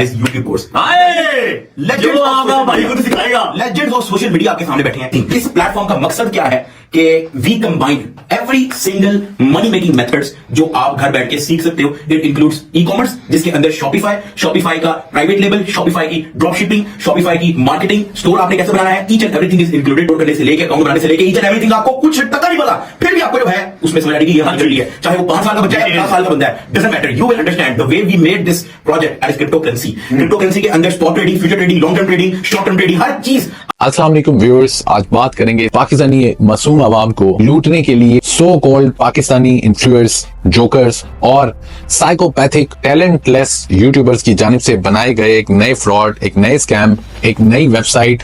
इस YouTube course legends of social media आपके सामने बैठे हैं। इस प्लेटफॉर्म का मकसद क्या है कि we combine every single money making methods जो आप घर बैठ के सीख सकते हो। इट इंक्लूड्स ई कॉमर्स, जिसके अंदर शॉपिफाई का प्राइवेट लेबल, शॉपिफाई की ड्रॉप शिपिंग, शॉपिफाई की मार्केटिंग, स्टोर आपने कैसे बनाना है, each and everything is included. करने से लेकर अकाउंट बनाने से लेकर ईच एंड एवरीथिंग आपको कुछ टका नहीं पता, फिर भी आपको जो है उसमें समझ आएगी कि ये जरूरी है। चाहे वो 5 साल का बच्चा है, 50 साल का बंदा है, doesn't matter. You will understand the way we made this project as cryptocurrency. Cryptocurrency के अंदर spot trading, future trading, long term trading, short term trading, हर चीज। अस्सलाम वालेकुम व्यूअर्स, आज बात करेंगे पाकिस्तानी मासूम आवाम को लूटने के लिए so called Pakistani influencers, jokers और साइकोपैथिक टैलेंटलेस यूट्यूबर्स की जानिब से बनाए गए एक नए फ्रॉड, एक नए स्कैम, एक नई वेबसाइट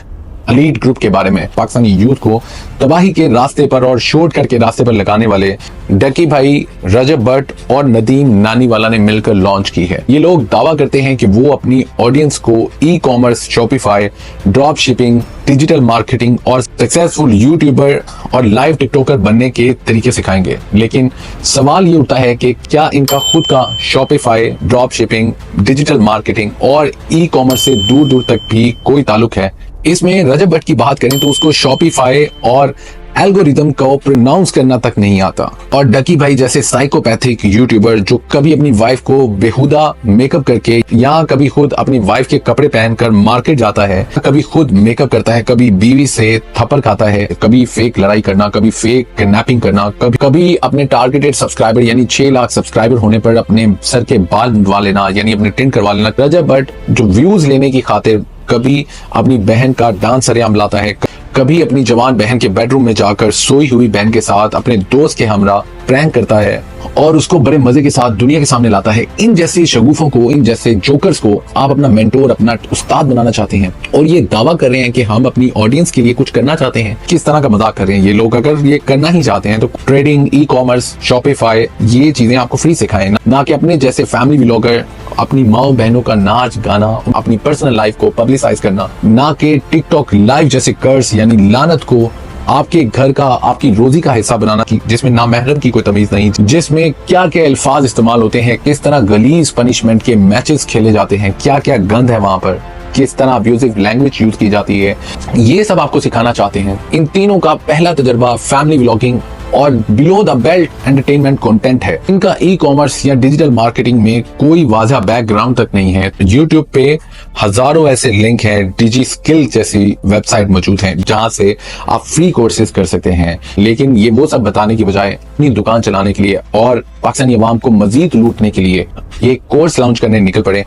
एलीट ग्रुप के बारे में। पाकिस्तानी यूथ को तबाही के रास्ते पर और शॉर्टकट के रास्ते पर लगाने वाले डकी भाई, रजब भट्ट और नदीम नानीवाला ने मिलकर लॉन्च की है। ये लोग दावा करते हैं कि वो अपनी ऑडियंस को e commerce, Shopify, drop shipping, digital marketing और सक्सेसफुल यूट्यूबर और लाइव टिकटॉकर बनने के तरीके सिखाएंगे। लेकिन सवाल ये उठता है कि क्या इनका खुद का Shopify, drop shipping, digital marketing और ई कॉमर्स से दूर दूर तक भी कोई ताल्लुक है? इसमें रजब भट्ट की बात करें तो उसको शॉपिफाई और एल्गोरिदम को प्रोनाउंस करना तक नहीं आता। और डकी भाई जैसे साइकोपैथिक यूट्यूबर जो कभी अपनी वाइफ को बेहुदा मेकअप करके या कभी खुद अपनी वाइफ के कपड़े पहनकर मार्केट जाता है, कभी खुद मेकअप करता है, कभी बीवी से थप्पड़ खाता है, कभी फेक लड़ाई करना, कभी फेक किडनैपिंग करना, कभी अपने टारगेटेड सब्सक्राइबर यानी 6 लाख सब्सक्राइबर होने पर अपने सर के बाल मुंडवा लेना यानी अपने टिंट करवा लेना। रजब भट्ट जो व्यूज लेने की खातिर कभी अपनी बहन का डांस सरेआम लाता है, कभी अपनी जवान बहन के बेडरूम में जाकर सोई हुई बहन के साथ अपने दोस्त के हमरा प्रैंक करता है और उसको बड़े मजे के साथ दुनिया के सामने लाता है। इन जैसे शगुफों को, इन जैसे जोकर्स को आप अपना मेंटोर, अपना उस्ताद बनाना चाहते हैं और ये दावा कर रहे हैं कि हम अपनी ऑडियंस के लिए कुछ करना चाहते हैं। किस तरह का मजाक कर रहे हैं ये लोग। अगर ये करना ही चाहते हैं तो ट्रेडिंग, ई कॉमर्स, शॉपिफाई, ये चीजें आपको फ्री सिखाएं, ना कि अपने जैसे फैमिली व्लॉगर अपनी माओ बहनों का नाच गाना, अपनी पर्सनल लाइफ को पब्लिसाइज करना, ना कि टिकटॉक लाइव जैसे कर्स यानी लानत को आपके घर का, आपकी रोजी का हिस्सा बनाना, जिसमें ना महरम की कोई तमीज नहीं, जिसमें क्या क्या अल्फाज इस्तेमाल होते हैं, किस तरह गलीज पनिशमेंट के मैचेस खेले जाते हैं, क्या क्या गंद है वहां पर, किस तरह अब्यूजिव लैंग्वेज यूज की जाती है, ये सब आपको सिखाना चाहते हैं। इन तीनों का पहला तजुर्बा फैमिली व्लॉगिंग और below the belt entertainment content है। इनका ई कॉमर्स या डिजिटल मार्केटिंग में कोई वाज़ा बैकग्राउंड तक नहीं है। यूट्यूब पे हजारों ऐसे लिंक हैं, डिजी स्किल जैसी वेबसाइट मौजूद हैं जहां से आप फ्री कोर्सेज कर सकते हैं। लेकिन ये वो सब बताने की बजाय अपनी दुकान चलाने के लिए और पाकिस्तानी अवाम को मजीद लूटने के लिए ये कोर्स लॉन्च करने निकल पड़े।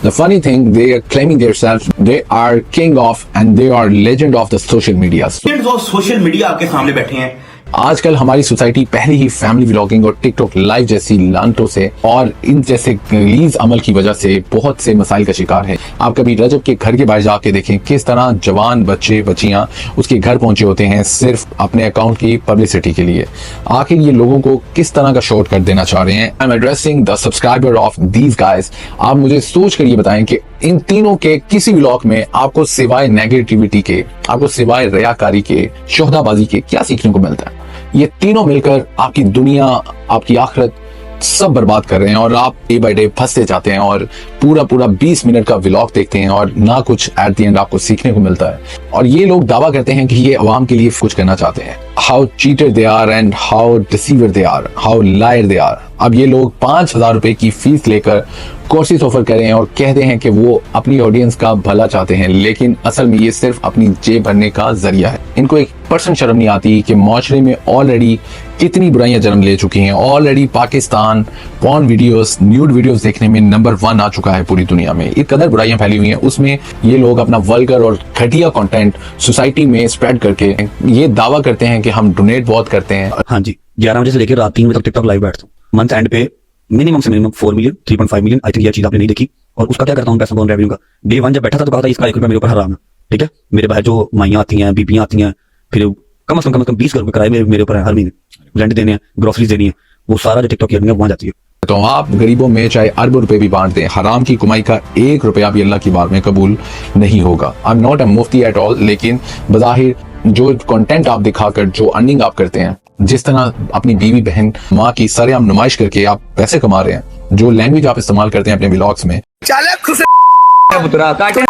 The funny thing, they are claiming themselves they are king of and they are legend of the social media. Social media आपके सामने बैठे हैं। आजकल हमारी सोसाइटी पहले ही फैमिली व्लॉगिंग और टिकटॉक लाइव जैसी लानतों से और इन जैसे गलीज अमल की वजह से बहुत से मसाइल का शिकार है। आप कभी रजब के घर के बाहर जाके देखें किस तरह जवान बच्चे बच्चियां उसके घर पहुंचे होते हैं सिर्फ अपने अकाउंट की पब्लिसिटी के लिए। आखिर ये लोगों को किस तरह का शॉर्टकट देना चाह रहे हैं? I am addressing the subscriber of these guys. आप मुझे सोच कर ये बताएं कि इन तीनों के किसी व्लॉग में आपको सिवाय नेगेटिविटी के, आपको सिवाय रियाकारी के, शोहदाबाजी के क्या सीखने को मिलता है? ये तीनों मिलकर आपकी दुनिया, आपकी आखिरत सब बर्बाद कर रहे हैं और आप डे बाय डे फंसते जाते हैं और पूरा 20 मिनट का व्लॉग देखते हैं और ना कुछ एट द एंड आपको सीखने को मिलता है। और ये लोग दावा करते हैं कि ये अवाम के लिए कुछ करना चाहते हैं। How cheater they are and how deceiver they are, how liar they are. अब ये लोग 5,000 रुपए की फीस लेकर कोर्सेज ऑफर कर रहे हैं और कहते हैं कि वो अपनी ऑडियंस का भला चाहते हैं, लेकिन असल में ये सिर्फ अपनी जेब भरने का जरिया है। इनको 1% शर्म नहीं आती कि माशरे में ऑलरेडी कितनी बुराइयां जन्म ले चुकी हैं। Already Pakistan porn videos, nude videos देखने में नंबर 1 आ चुका है पूरी दुनिया में। एक कदर बुराइयां फैली हुई हैं, उसमें ये लोग अपना वल्गर और घटिया कंटेंट सोसाइटी में स्प्रेड करके ये दावा करते हैं कि हम डोनेट बहुत करते हैं। हाँ जी, 11 बजे से लेकर रात 3 बजे तक टिकटॉक लाइव बैठता हूँ। मंथ एंड पे मिनिमम से minimum 4 million, 3.5 million. I think ये चीज आपने नहीं देखी। और उसका क्या करता हूँ पैसा कौन रेवेन्यू का। डे 1 जब बैठा था तो कहा था इसका 1 रुपया मेरे ऊपर हराम है, ठीक है। मेरे बाहर जो माइयां आती हैं, बीबियां आती हैं, फिर कम से कम 20 रुपए किराए मेरे ऊपर हर महीने, रेंट देने हैं, ग्रोसरीज देनी है, वो सारा जो टिकटॉक की अर्निंग है वहां जाती है। तो आप गरीबों में चाहे अरबों रुपए भी बांट दें, हराम की कमाई का 1 रुपया भी अल्लाह की बात में कबूल नहीं होगा। I am not a Mufti at all, लेकिन बज़ाहिर जो कंटेंट आप दिखाकर जो अर्निंग आप करते हैं, जिस तरह अपनी बीवी बहन माँ की सरेआम नुमाइश करके आप पैसे कमा रहे हैं, जो लैंग्वेज आप इस्तेमाल करते हैं अपने व्लॉग्स में, पुत्रा काटे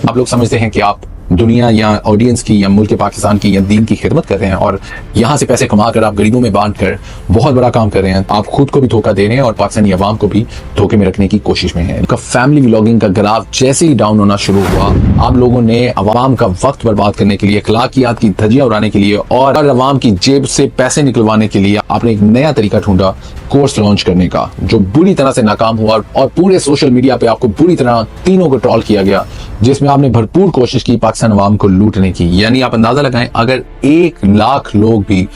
आप लोग समझते हैं कि आप दुनिया या ऑडियंस की या मुल्क पाकिस्तान की या दीन की खिदमत कर रहे हैं और यहाँ से पैसे कमा कर आप गरीबों में बांट कर बहुत बड़ा काम कर रहे हैं। आप खुद को भी धोखा दे रहे हैं और पाकिस्तानी अवाम को भी धोखे में रखने की कोशिश में है। फैमिली व्लॉगिंग का ग्राफ जैसे ही डाउन होना शुरू हुआ, आप लोगों ने अवाम का वक्त बर्बाद करने के लिए, अखलाकियात की धज्जियां उड़ाने के लिए और अवाम की जेब से पैसे निकलवाने के लिए आपने एक नया तरीका ढूंढा कोर्स लॉन्च करने का, जो बुरी तरह से नाकाम हुआ और पूरे सोशल मीडिया पे आपको बुरी तरह तीनों को ट्रोल किया गया, जिसमें आपने भरपूर कोशिश की पाकिस्तान अवाम को लूटने की। यानी आप अंदाजा लगाएं, अगर 1 लाख लोग भी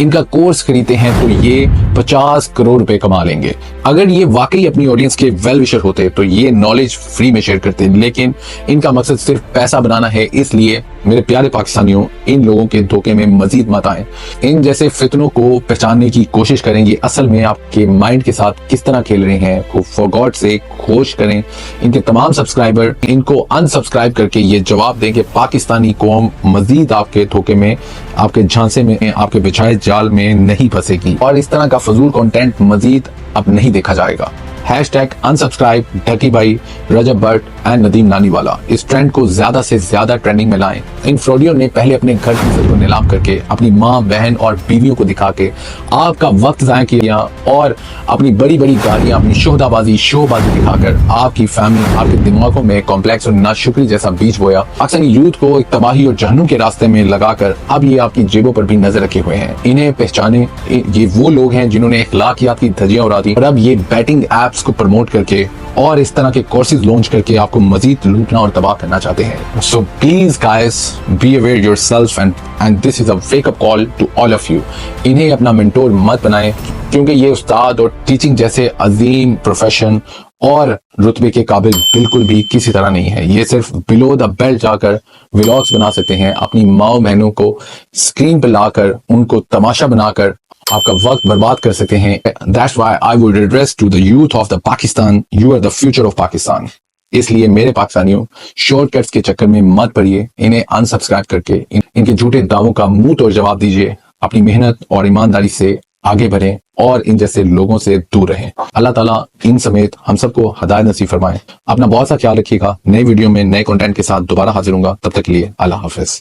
इनका कोर्स खरीदते हैं तो ये 50 करोड़ रुपए कमा लेंगे। अगर ये वाकई अपनी ऑडियंस के वेल विशर होते तो ये नॉलेज फ्री में शेयर करते, लेकिन इनका मकसद सिर्फ पैसा बनाना है। इसलिए मेरे प्यारे पाकिस्तानियों, इन लोगों के धोखे में मजीद मत आए। इन जैसे फितनों को पहचानने की कोशिश करेंगे असल में आपके माइंड के साथ किस तरह खेल रहे हैं। फॉर गॉड से खोज करें। इनके तमाम सब्सक्राइबर इनको अनसब्सक्राइब करके ये जवाब दें कि पाकिस्तानी कौम मजीद आपके धोखे में, आपके झांसे में, आपके बिछाए जाल में नहीं फंसेगी और इस तरह का फजूल कंटेंट मजीद अब नहीं देखा जाएगा। #unsubscribe ढकी भाई, रजब भट्ट एंड नदीम नानीवाला। इस ट्रेंड को ज्यादा से ज्यादा ट्रेंडिंग में लाएं। इन फ्रॉडियों ने पहले अपने घर की इज्जत को नीलाम करके अपनी माँ, बहन और बीवियों को दिखा के आपका वक्त जाया किया और अपनी बड़ी बड़ी गाड़ियां, अपनी शोहदाबाजी, शोबाजी दिखाकर आपकी फैमिली, आपके दिमागों में कॉम्प्लेक्स और नाशुक्री जैसा बीज बोया। पाकिस्तानी यूथ को एक तबाही और जहन्नुम के रास्ते में लगाकर अब ये आपकी जेबों पर भी नजर रखे हुए हैं। इन्हें पहचाने। ये वो लोग हैं जिन्होंने अखलाकियात की धज्जियां उड़ा दी और अब ये बैटिंग ऐप्स को प्रमोट करके और इस तरह के कोर्सेज लॉन्च करके आपको मजीद लूटना और तबाह करना चाहते हैं। So please guys, be aware yourself and this is a wake up call to all of you. इन्हें अपना मेंटोर मत बनाएं, क्योंकि ये उस्ताद और टीचिंग जैसे अजीम प्रोफेशन और रुतबे के काबिल बिल्कुल भी किसी तरह नहीं है। ये सिर्फ बिलो द बेल्ट जाकर व्लॉग्स बना सकते हैं, अपनी माओ बहनों को स्क्रीन पर लाकर उनको तमाशा बनाकर आपका वक्त बर्बाद कर सकते हैं। That's why I would address to the youth of the Pakistan, you are the future of Pakistan. इसलिए मेरे पाकिस्तानियों, शॉर्टकट्स के चक्कर में मत पड़िए। इन्हें अनसब्सक्राइब करके इनके झूठे दावों का मुंह तोड़ जवाब दीजिए। अपनी मेहनत और ईमानदारी से आगे बढ़ें और इन जैसे लोगों से दूर रहें। अल्लाह ताला इन समेत हम सबको हिदायत नसीब फरमाए। अपना बहुत सा ख्याल रखिएगा। नए वीडियो में नए कंटेंट के साथ दोबारा हाजिर होऊंगा। तब तक के लिए अल्लाह हाफिज।